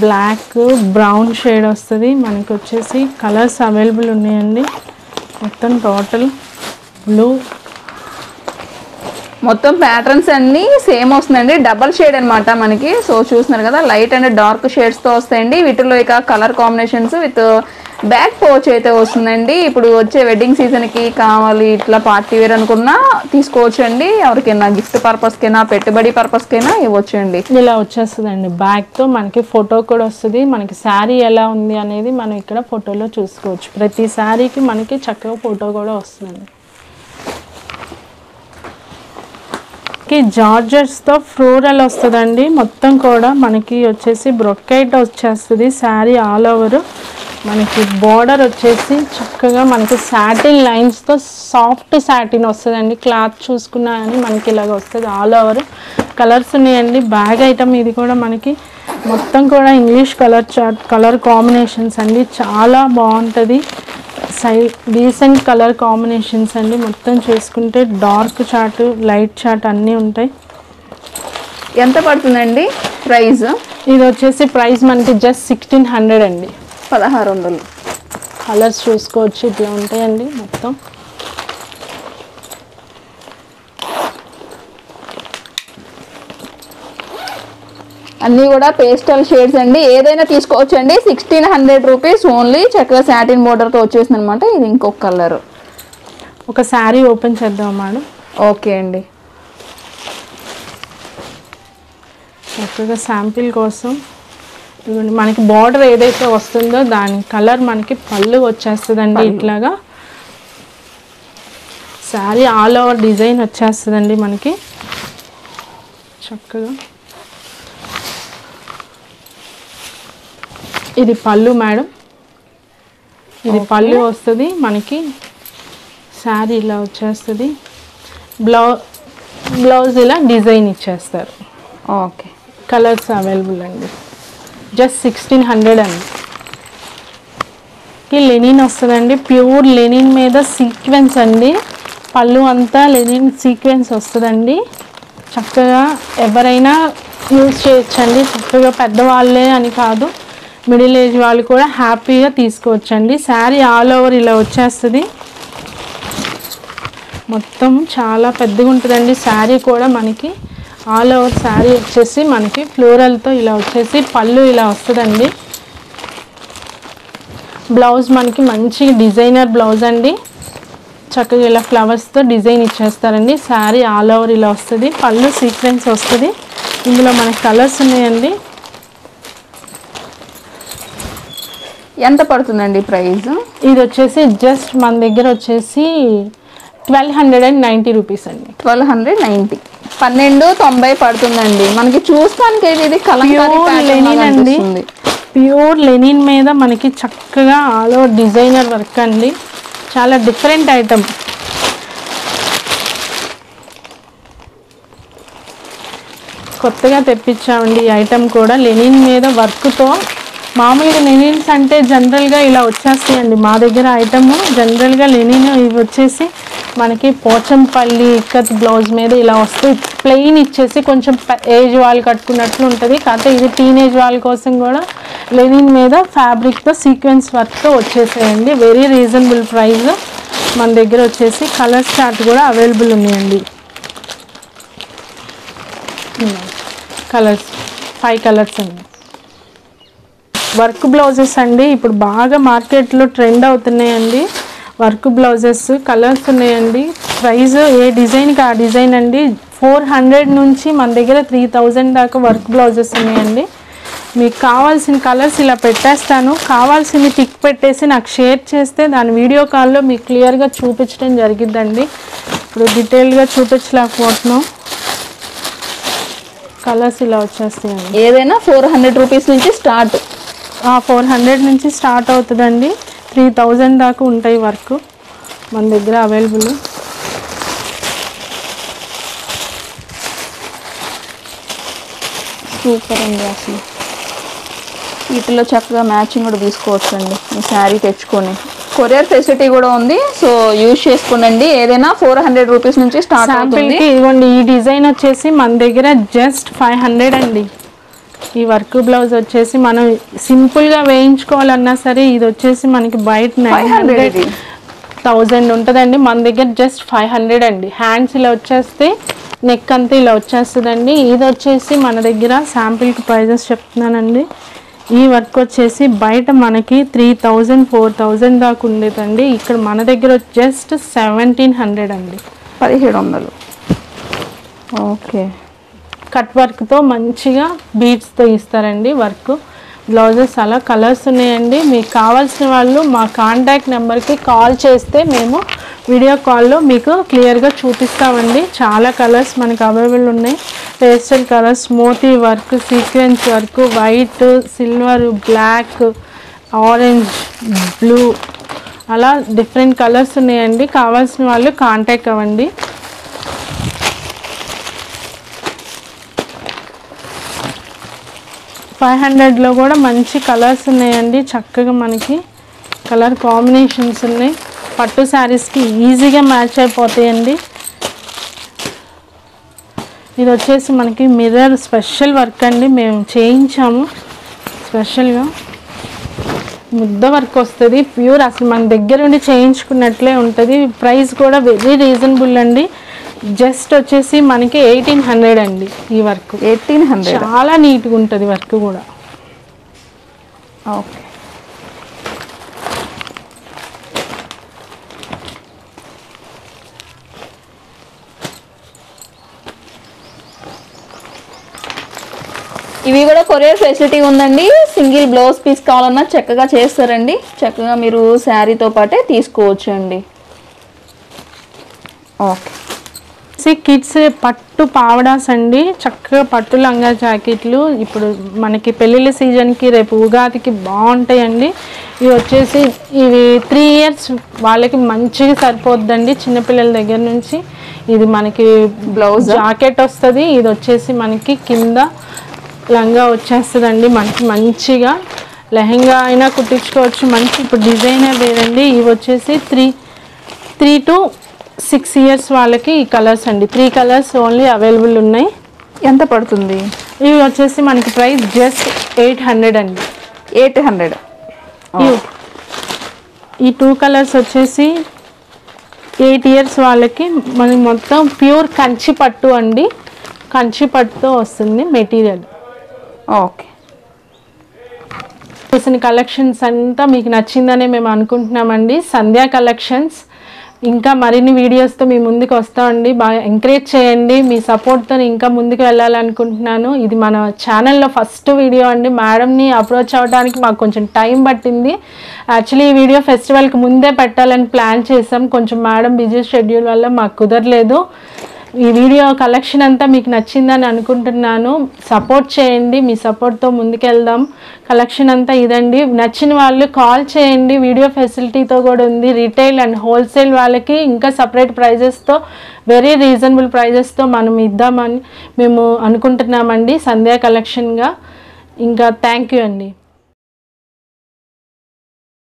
బ్లాక్, బ్రౌన్ షేడ్ వస్తుంది మనకి. వచ్చేసి కలర్స్ అవైలబుల్ ఉన్నాయండి. మొత్తం టోటల్ బ్లూ, మొత్తం ప్యాటర్న్స్ అన్నీ సేమ్ వస్తుందండి. డబల్ షేడ్ అనమాట మనకి. సో చూస్తున్నారు కదా, లైట్ అండ్ డార్క్ షేడ్స్తో వస్తాయండి. వీటిలో ఇక colour combinations with back pouch అయితే వస్తుందండి. ఇప్పుడు వచ్చే వెడ్డింగ్ సీజన్కి కావాలి ఇట్లా పార్టీ వేర్ అనుకున్నా తీసుకోవచ్చు అండి. ఎవరికైనా గిఫ్ట్ పర్పస్కైనా పెట్టుబడి పర్పస్కైనా ఇవ్వచ్చు అండి. ఇలా వచ్చేస్తుందండి. బ్యాక్తో మనకి ఫోటో కూడా వస్తుంది. మనకి శారీ ఎలా ఉంది అనేది మనం ఇక్కడ ఫోటోలో చూసుకోవచ్చు. ప్రతి శారీకి మనకి చక్కగా ఫోటో కూడా వస్తుందండి. జార్జెట్స్తో ఫ్లోరల్ వస్తుందండి. మొత్తం కూడా మనకి వచ్చేసి బ్రొకెట్ వచ్చేస్తుంది. శారీ ఆల్ ఓవర్ మనకి బార్డర్ వచ్చేసి చక్కగా మనకి సాటిన్ లైన్స్తో సాఫ్ట్ సాటిన్ వస్తుందండి. క్లాత్ చూసుకున్నా కానీ మనకి ఇలాగ వస్తుంది. ఆల్ ఓవర్ కలర్స్ ఉన్నాయండి. బ్యాగ్ ఐటమ్ ఇది కూడా మనకి మొత్తం కూడా English colour chart, colour combinations అండి. చాలా బాగుంటుంది. డీసెంట్ కలర్ కాంబినేషన్స్ అండి. మొత్తం చూసుకుంటే డార్క్ చార్ట్, లైట్ చార్ట్ అన్నీ ఉంటాయి. ఎంత పడుతుందండి ప్రైస్? ఇది వచ్చేసి ప్రైస్ మనకి జస్ట్ 1600 అండి. 1600. కలర్స్ చూసుకోవచ్చు, ఇట్లా ఉంటాయండి మొత్తం. అన్నీ కూడా పేస్టల్ షేడ్స్ అండి. ఏదైనా తీసుకోవచ్చు అండి. 1600 రూపీస్ ఓన్లీ. చక్కగా సాటిన్ బోర్డర్తో వచ్చేసింది అనమాట. ఇది ఇంకొక కలర్. ఒక శారీ ఓపెన్ చేద్దాం మేడం. ఓకే అండి. చక్కగా శాంపిల్ కోసం మనకి బార్డర్ ఏదైతే వస్తుందో దాని కలర్ మనకి పళ్ళు వచ్చేస్తుందండి. ఇట్లాగా శారీ ఆల్ ఓవర్ డిజైన్ వచ్చేస్తుందండి మనకి చక్కగా. ఇది పళ్ళు మేడం. ఇది పళ్ళు వస్తుంది మనకి. శారీ ఇలా వచ్చేస్తుంది. బ్లౌజ్ ఇలా డిజైన్ ఇచ్చేస్తారు. ఓకే, కలర్స్ అవైలబుల్ అండి. జస్ట్ 1600 అండి. లెనిన్ వస్తుందండి. ప్యూర్ లెనిన్ మీద సీక్వెన్స్ అండి. పళ్ళు అంతా లెనిన్ సీక్వెన్స్ వస్తుందండి. చక్కగా ఎవరైనా యూజ్ చేయొచ్చండి. చక్కగా పెద్దవాళ్ళే అని కాదు, మిడిల్ ఏజ్ వాళ్ళు కూడా హ్యాపీగా తీసుకోవచ్చండి. శారీ ఆల్ ఓవర్ ఇలా వచ్చేస్తుంది. మొత్తం చాలా పెద్దగా ఉంటుందండి. శారీ కూడా మనకి ఆల్ ఓవర్ శారీ వచ్చేసి మనకి ఫ్లోరల్తో ఇలా వచ్చేసి పళ్ళు ఇలా వస్తుందండి. బ్లౌజ్ మనకి మంచి డిజైనర్ బ్లౌజ్ అండి. చక్కగా ఇలా ఫ్లవర్స్తో డిజైన్ ఇచ్చేస్తారండి. శారీ ఆల్ ఓవర్ ఇలా వస్తుంది. పళ్ళు సీక్వెన్స్ వస్తుంది. ఇందులో మనకి కలర్స్ ఉన్నాయండి. ఎంత పడుతుందండి ప్రైస్? ఇది వచ్చేసి జస్ట్ మన దగ్గర వచ్చేసి 1290 రూపీస్ అండి. 1290, 1290 పడుతుందండి. మనకి చూస్తానికి ఇది లెనిన్ అండి. ప్యూర్ లెనిన్ మీద మనకి చక్కగా ఆల్ ఓవర్ డిజైనర్ వర్క్ అండి. చాలా డిఫరెంట్ ఐటమ్. కొత్తగా తెప్పించామండి ఈ ఐటమ్ కూడా. లెనిన్ మీద వర్క్తో. మామూలుగా లెనిన్స్ అంటే జనరల్గా ఇలా వచ్చేస్తాయండి. మా దగ్గర ఐటమ్ జనరల్గా లెనిన్ ఇవి వచ్చేసి మనకి పోచంపల్లి ఇక్కత్ బ్లౌజ్ మీద ఇలా వస్తే ప్లెయిన్ ఇచ్చేసి కొంచెం ఏజ్ వాళ్ళు కట్టుకున్నట్లు ఉంటుంది. కాకపోతే ఇది టీనేజ్ వాళ్ళ కోసం కూడా లెనిన్ మీద ఫ్యాబ్రిక్తో సీక్వెన్స్ వర్క్తో వచ్చేసాయండి. Very reasonable price. మన దగ్గర వచ్చేసి కలర్ చార్ట్ కూడా అవైలబుల్ ఉన్నాయండి. కలర్స్ 5 కలర్స్ అండి. వర్క్ బ్లౌజెస్ అండి ఇప్పుడు బాగా మార్కెట్లో ట్రెండ్ అవుతున్నాయండి. వర్క్ బ్లౌజెస్ కలర్స్ ఉన్నాయండి. ప్రైస్ ఏ డిజైన్కి ఆ డిజైన్ అండి. 400 నుంచి మన దగ్గర 3000 దాకా వర్క్ బ్లౌజెస్ ఉన్నాయండి. మీకు కావాల్సిన కలర్స్ ఇలా పెట్టేస్తాను. కావాల్సింది టిక్ పెట్టేసి నాకు షేర్ చేస్తే దాని వీడియో కాల్లో మీకు క్లియర్గా చూపించడం జరిగిద్దండి. ఇప్పుడు డీటెయిల్గా చూపించలేకపోతున్నాం. కలర్స్ ఇలా వచ్చేస్తాయండి. ఏదైనా 400 రూపీస్ నుంచి స్టార్ట్. 400 నుంచి స్టార్ట్ అవుతుందండి. 3000 దాకా ఉంటాయి వర్క్ మన దగ్గర అవైలబుల్. సూపర్ అండి. అసలు వీటిలో చక్కగా మ్యాచింగ్ కూడా తీసుకోవచ్చు అండి. ఈ శారీ తెచ్చుకొని కొరియర్ ఫెసిలిటీ కూడా ఉంది. సో యూజ్ చేసుకోండి. ఏదైనా 400 రూపీస్ నుంచి స్టార్ట్ అవుతుంది. ఇదిగోండి ఈ డిజైన్ వచ్చేసి మన దగ్గర జస్ట్ 500 అండి. ఈ వర్క్ బ్లౌజ్ వచ్చేసి మనం సింపుల్గా వేయించుకోవాలన్నా సరే ఇది వచ్చేసి మనకి బయట 900 1000 ఉంటుందండి. మన దగ్గర జస్ట్ 500 అండి. హ్యాండ్స్ ఇలా వచ్చేస్తే నెక్ అంతా ఇలా వచ్చేస్తుందండి. ఇది వచ్చేసి మన దగ్గర శాంపిల్కి ప్రైజెస్ చెప్తున్నానండి. ఈ వర్క్ వచ్చేసి బయట మనకి 3000 4000 దాకా ఉండేదండి. ఇక్కడ మన దగ్గర జస్ట్ 1700 అండి. 1700. ఓకే. కట్ వర్క్తో మంచిగా బీడ్స్తో ఇస్తారండి వర్క్ బ్లౌజెస్. అలా కలర్స్ ఉన్నాయండి. మీకు కావాల్సిన వాళ్ళు మా కాంటాక్ట్ నెంబర్కి కాల్ చేస్తే మేము వీడియో కాల్లో మీకు క్లియర్గా చూపిస్తామండి. చాలా కలర్స్ మనకు అవైలబుల్ ఉన్నాయి. పేస్టల్ కలర్స్, మోతీ work, sequence work, white, silver, black, orange, blue అలా డిఫరెంట్ కలర్స్ ఉన్నాయండి. కావాల్సిన వాళ్ళు కాంటాక్ట్ అవ్వండి. $500లో కూడా మంచి కలర్స్ ఉన్నాయండి. చక్కగా మనకి కలర్ కాంబినేషన్స్ ఉన్నాయి. పట్టు శారీస్కి ఈజీగా మ్యాచ్ అయిపోతాయండి. ఇది వచ్చేసి మనకి మిర్రర్ స్పెషల్ వర్క్ అండి. మేము చేయించాము స్పెషల్గా. ముద్ద వర్క్ వస్తుంది ప్యూర్. అసలు మన దగ్గర ఉండి చేయించుకున్నట్లే ఉంటుంది. ప్రైస్ కూడా వెరీ రీజనబుల్ అండి. జస్ట్ వచ్చేసి మనకి 1800 అండి. ఈ వర్క్ 1800 చాలా నీట్గా ఉంటుంది వర్క్ కూడా. ఓకే. ఇవి కూడా కొరియర్ ఫెసిలిటీ ఉందండి. సింగిల్ బ్లౌజ్ పీస్ కావాలన్నా చక్కగా చేస్తారండి. చక్కగా మీరు శారీతో పాటే తీసుకోవచ్చు అండి. ఓకే. కిడ్స్ పట్టు పావడాస్ అండి. చక్కగా పట్టు లంగా జాకెట్లు ఇప్పుడు మనకి పెళ్ళిళ్ళ సీజన్కి రేపు ఉగాదికి బాగుంటాయండి. ఇవి వచ్చేసి ఇవి 3 years వాళ్ళకి మంచిగా సరిపోద్దండి చిన్నపిల్లల దగ్గర నుంచి. ఇది మనకి బ్లౌజ్ జాకెట్ వస్తుంది. ఇది వచ్చేసి మనకి కింద లంగా వచ్చేస్తుందండి. మనకి మంచిగా లెహంగా అయినా కుట్టించుకోవచ్చు. మంచి ఇప్పుడు డిజైనే వేరండి. ఇవి వచ్చేసి 3 to 6 years వాళ్ళకి ఈ కలర్స్ అండి. 3 కలర్స్ ఓన్లీ అవైలబుల్ ఉన్నాయి. ఎంత పడుతుంది? ఇవి వచ్చేసి మనకి ప్రైస్ జస్ట్ 800 అండి. 800. ఈ 2 కలర్స్ వచ్చేసి 8 years వాళ్ళకి మనకి మొత్తం ప్యూర్ కంచి పట్టు అండి. కంచి పట్టుతో వస్తుంది మెటీరియల్. ఓకే. చూసిన కలెక్షన్స్ అంతా మీకు నచ్చిందనే మేము అనుకుంటున్నామండి. సంధ్యా కలెక్షన్స్ ఇంకా మరిన్ని వీడియోస్తో మీ ముందుకు వస్తామండి. బాగా ఎంకరేజ్ చేయండి. మీ సపోర్ట్తో ఇంకా ముందుకు వెళ్ళాలనుకుంటున్నాను. ఇది మన ఛానల్లో ఫస్ట్ వీడియో అండి. మేడంని అప్రోచ్ అవ్వడానికి మాకు కొంచెం టైం పట్టింది. యాక్చువల్లీ ఈ వీడియో ఫెస్టివల్కి ముందే పెట్టాలని ప్లాన్ చేసాం. కొంచెం మేడం బిజీ షెడ్యూల్ వల్ల మాకు కుదరలేదు. ఈ వీడియో కలెక్షన్ అంతా మీకు నచ్చిందని అనుకుంటున్నాను. సపోర్ట్ చేయండి. మీ సపోర్ట్తో ముందుకెళ్దాం. కలెక్షన్ అంతా ఇదండి. నచ్చిన వాళ్ళు కాల్ చేయండి. వీడియో ఫెసిలిటీతో కూడా ఉంది. రీటైల్ అండ్ హోల్సేల్ వాళ్ళకి ఇంకా సపరేట్ ప్రైజెస్తో వెరీ రీజనబుల్ ప్రైజెస్తో మనం ఇద్దామని మేము అనుకుంటున్నామండి సంధ్యా కలెక్షన్గా. ఇంకా థ్యాంక్ యూ అండి.